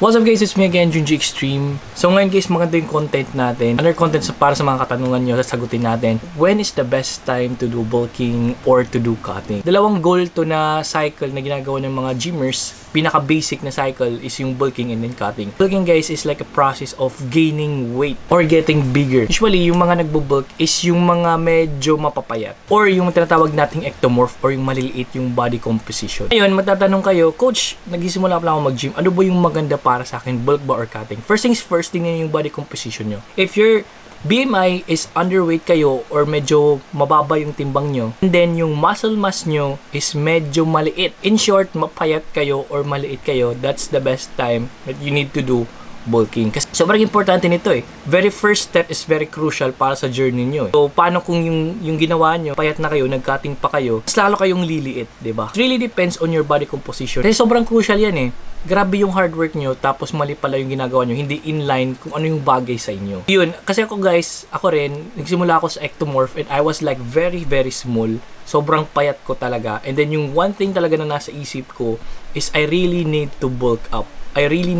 What's up guys, it's me again, Junji Extreme. So ngayon guys, maganda yung content natin. Under content para sa mga katanungan nyo, sasagutin natin. When is the best time to do bulking or to do cutting? Dalawang goal to na cycle na ginagawa ng mga gymmers. Pinaka-basic na cycle is yung bulking and then cutting. Bulking guys is like a process of gaining weight or getting bigger. Usually, yung mga nagbo-bulk is yung mga medyo mapapayat or yung tinatawag nating ectomorph or yung maliliit yung body composition. Ngayon, matatanong kayo, Coach, nagsisimula pa lang ako mag-gym. Ano ba yung maganda para sa akin, bulk ba or cutting? First things first, tingnan yung body composition nyo. If your BMI is underweight kayo or medyo mababa yung timbang nyo, and then yung muscle mass nyo is medyo maliit. In short, mapayat kayo or maliit kayo, that's the best time that you need to do bulking. Kasi sobrang importante nito eh. Very first step is very crucial para sa journey nyo eh. So, paano kung yung ginawa nyo, payat na kayo, nag-cutting pa kayo, mas lalo kayong liliit, diba? It really depends on your body composition. Kasi sobrang crucial yan eh. Grabe yung hard work nyo, tapos mali pala yung ginagawa nyo, hindi inline kung ano yung bagay sa inyo. Yun, kasi ako guys, ako rin, nagsimula ako sa ectomorph and I was like very small. Sobrang payat ko talaga. And then yung one thing talaga na nasa isip ko is I really need to bulk up. I really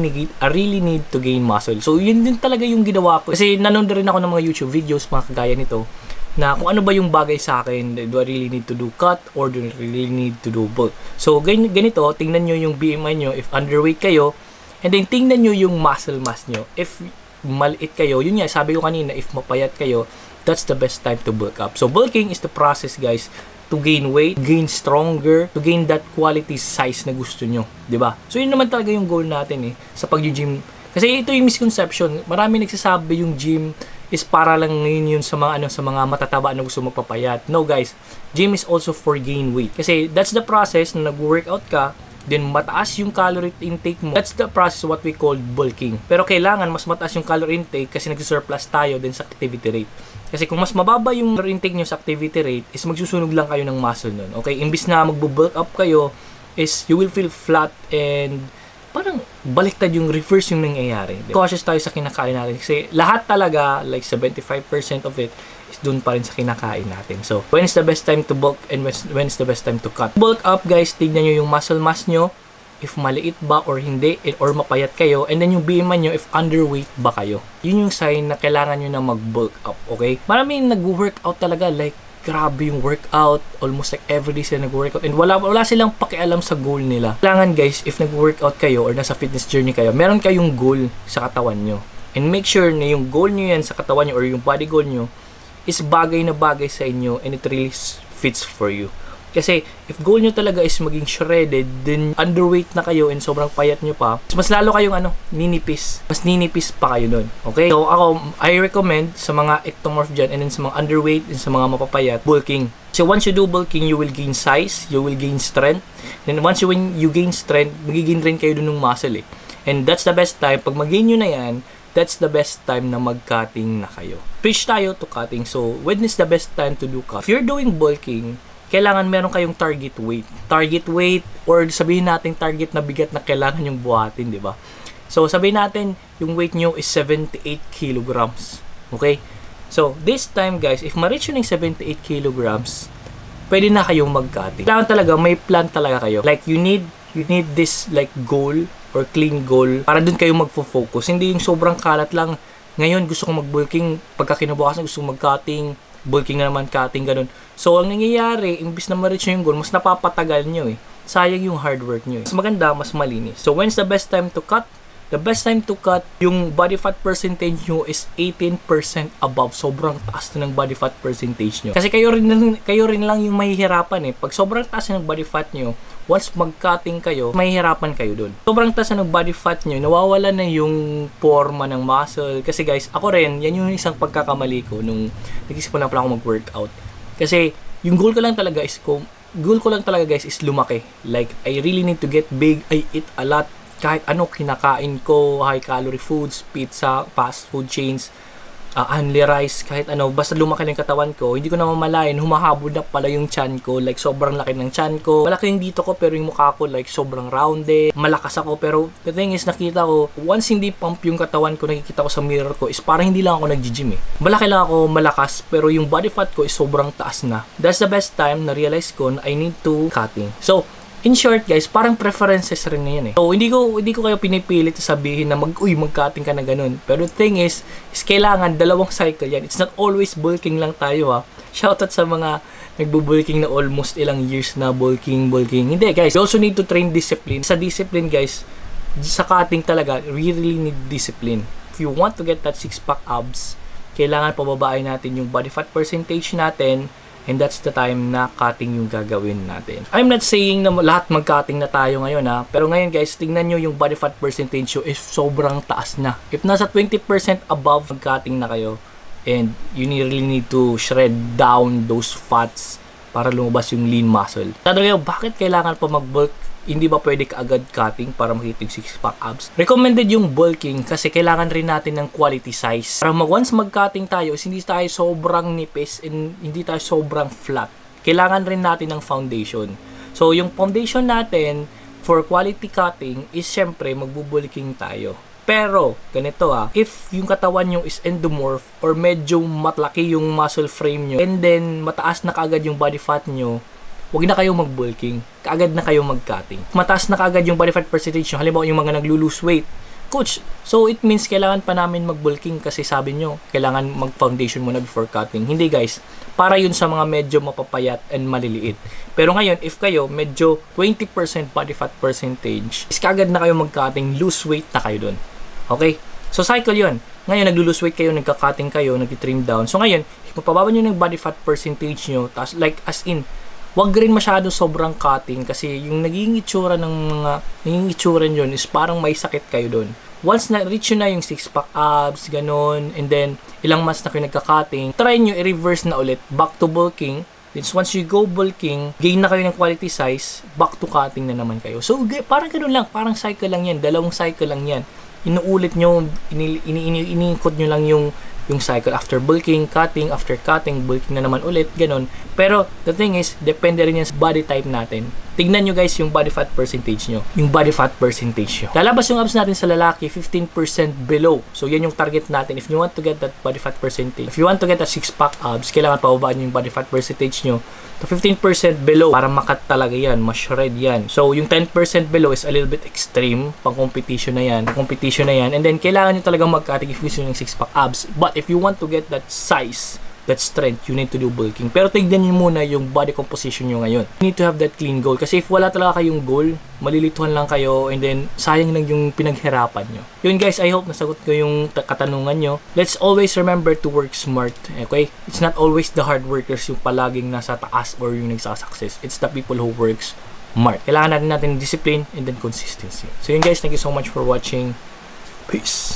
need to gain muscle. So, yun din talaga yung ginawa ko. Kasi nanonood rin ako ng mga YouTube videos, mga kagaya nito, na kung ano ba yung bagay sa akin, do I really need to do cut or do I really need to do bulk? So, ganito, tingnan nyo yung BMI nyo if underweight kayo, and then tingnan nyo yung muscle mass nyo. If maliit kayo, yun nga, sabi ko kanina, if mapayat kayo, that's the best time to bulk up. So, bulking is the process, guys, to gain weight, gain stronger, to gain that quality size na gusto nyo, di ba? So, yun naman talaga yung goal natin eh, sa pag-gym. Kasi ito yung misconception, marami nagsasabi yung gym is para lang ngayon yun sa mga matataba na gusto magpapayat. No guys, gym is also for gain weight. Kasi that's the process na nag-workout ka, then mataas yung calorie intake mo. That's the process what we call bulking. Pero kailangan mas mataas yung calorie intake kasi nagsusurplus tayo din sa activity rate. Kasi kung mas mababa yung calorie intake nyo sa activity rate, is magsusunog lang kayo ng muscle nun. Okay? Imbis na magbo-bulk up kayo, is you will feel flat and parang baliktad yung reverse yung nangyayari. Cautious tayo sa kinakain natin kasi lahat talaga, like 75% of it is dun pa rin sa kinakain natin. So, when is the best time to bulk and when is the best time to cut? Bulk up guys, tignan nyo yung muscle mass nyo, if maliit ba or hindi, or mapayat kayo, and then yung BMI nyo, if underweight ba kayo. Yun yung sign na kailangan nyo na mag-bulk up, okay? Maraming nag-workout talaga, like grabe yung workout, almost like everyday sila nag-workout and wala silang pakialam sa goal nila. Kailangan guys, if nag-workout kayo or nasa fitness journey kayo, meron kayong goal sa katawan nyo. And make sure na yung goal nyo yan sa katawan nyo or yung body goal nyo is bagay na bagay sa inyo and it really fits for you. Kasi if goal nyo talaga is maging shredded, then underweight na kayo and sobrang payat nyo pa, mas lalo kayong ninipis. Mas ninipis pa kayo nun. Okay? So ako, I recommend sa mga ectomorph dyan and then sa mga underweight and sa mga mapapayat, bulking. So once you do bulking, you will gain size, you will gain strength. Then once when you gain strength, magiging rin kayo dun ng muscle eh. And that's the best time. Pag mag-gain nyo na yan, that's the best time na mag-cutting na kayo. Switch tayo to cutting. So when is the best time to do cut? If you're doing bulking, kailangan meron kayong target weight. Target weight or sabihin natin target na bigat na kailangan yung buhatin, di ba? So sabihin natin yung weight nyo is 78 kilograms. Okay? So this time guys, if ma-reach yun ng 78 kilograms, pwede na kayong mag-cutting. Kailangan talaga, may plan talaga kayo. Like you need this like goal or clean goal para dun kayo magfo-focus. Hindi yung sobrang kalat lang. Ngayon gusto kong mag-bulking, pagka kinabukasan gusto kong mag-cutting, bulking na naman, cutting, ganun. So, ang nangyayari, imbis na ma-reach nyo yung goal, mas napapatagal nyo eh. Sayang yung hard work nyo eh. Mas maganda, mas malinis. So, when's the best time to cut? The best time to cut, yung body fat percentage nyo is 18% above. Sobrang taas na ng body fat percentage nyo. Kasi kayo rin lang yung mahihirapan eh. Pag sobrang taas na ng body fat nyo, once mag-cutting kayo, mahihirapan kayo dun. Sobrang taas na ng body fat nyo, nawawala na yung forma ng muscle. Kasi guys, ako rin, yan yung isang pagkakamali ko nung nag-isip na pala ako mag-workout. Kasi yung goal ko lang talaga guys is lumaki. Like, I really need to get big. I eat a lot. Kahit ano kinakain ko, high calorie foods, pizza, fast food chains, only rice, kahit ano, basta lumaki ng katawan ko, hindi ko na mamalayan, humahabol na pala yung chan ko, like sobrang laki ng chan ko, malaki yung dito ko pero yung mukha ko like sobrang rounded, malakas ako, pero the thing is nakita ko, once hindi pump yung katawan ko, nakikita ko sa mirror ko, is parang hindi lang ako nag-gym eh. Malaki lang ako, malakas, pero yung body fat ko is sobrang taas na. That's the best time na realize ko na I need to cutting. So, In short guys, parang preferences rin na yan eh. So hindi ko kayo pinipilit sabihin na mag-cutting ka na ganun. Pero the thing is kailangan dalawang cycle yan. It's not always bulking lang tayo ha. Shoutout sa mga nagbo-bulking na almost ilang years na bulking. Hindi guys, you also need to train discipline. Sa discipline guys, sa cutting talaga, we really need discipline. If you want to get that 6-pack abs, kailangan pababain natin yung body fat percentage natin. And that's the time na cutting yung gagawin natin. I'm not saying na lahat mag-cutting na tayo ngayon ha. Pero ngayon guys, tingnan nyo yung body fat percentage is sobrang taas na. If nasa 20% above mag-cutting na kayo, and you really need to shred down those fats para lumabas yung lean muscle. Sabi kayo, bakit kailangan pa mag-bulk? Hindi ba pwede kaagad cutting para makita yung 6-pack abs? Recommended yung bulking kasi kailangan rin natin ng quality size. Para once mag-cutting tayo, hindi tayo sobrang nipis and hindi tayo sobrang flat. Kailangan rin natin ng foundation. So, yung foundation natin for quality cutting is syempre magbo-bulking tayo. Pero, ganito if yung katawan nyo is endomorph or medyo matlaki yung muscle frame nyo and then mataas na kaagad yung body fat nyo, huwag na kayo mag-bulking. Kaagad na kayo mag-cutting. Mataas na kaagad yung body fat percentage nyo. Halimbawa yung mga naglo-lose weight. Coach, so it means kailangan pa namin mag-bulking kasi sabi nyo, kailangan mag-foundation muna before cutting. Hindi guys. Para yun sa mga medyo mapapayat and maliliit. Pero ngayon, if kayo medyo 20% body fat percentage, is kaagad na kayo mag-cutting, lose weight na kayo dun. Okay? So cycle yun. Ngayon, naglo-lose weight kayo, nagka-cutting kayo, nag-trim down. So ngayon, if mapababa nyo ng body fat percentage nyo, tas, like as in, wag rin masyado sobrang cutting kasi yung naging itsura nyo is parang may sakit kayo doon. Once na reach nyo na yung 6-pack abs, ganun, and then ilang months na kayo nagka-cutting, try nyo i-reverse na ulit, back to bulking. Then once you go bulking, gain na kayo ng quality size, back to cutting na naman kayo. So parang ganun lang, parang cycle lang yan, dalawang cycle lang yan. Inuulit nyo, iniikot nyo lang yung cycle after bulking, cutting, after cutting, bulking na naman ulit, ganun. Pero, the thing is, depende rin yan sa body type natin. Tignan nyo guys yung body fat percentage nyo. Yung body fat percentage nyo. Lalabas yung abs natin sa lalaki, 15% below. So, yan yung target natin. If you want to get that body fat percentage, if you want to get a 6-pack abs, kailangan pababaan nyo yung body fat percentage nyo to 15% below para makat talaga yan, ma-shred yan. So, yung 10% below is a little bit extreme. Pang-competition na yan. And then, kailangan nyo talagang mag-cutting if gusto nyo yung 6-pack abs. But, if you want to get that size, that strength, you need to do bulking. Pero tignan nyo muna yung body composition nyo ngayon. You need to have that clean goal. Kasi if wala talaga kayong goal, malilituhan lang kayo and then sayang lang yung pinaghirapan nyo. Yun guys, I hope nasagot ko yung katanungan nyo. Let's always remember to work smart. Okay? It's not always the hard workers yung palaging nasa taas or yung nagsasuccess. It's the people who works smart. Kailangan natin discipline and then consistency. So yun guys, thank you so much for watching. Peace!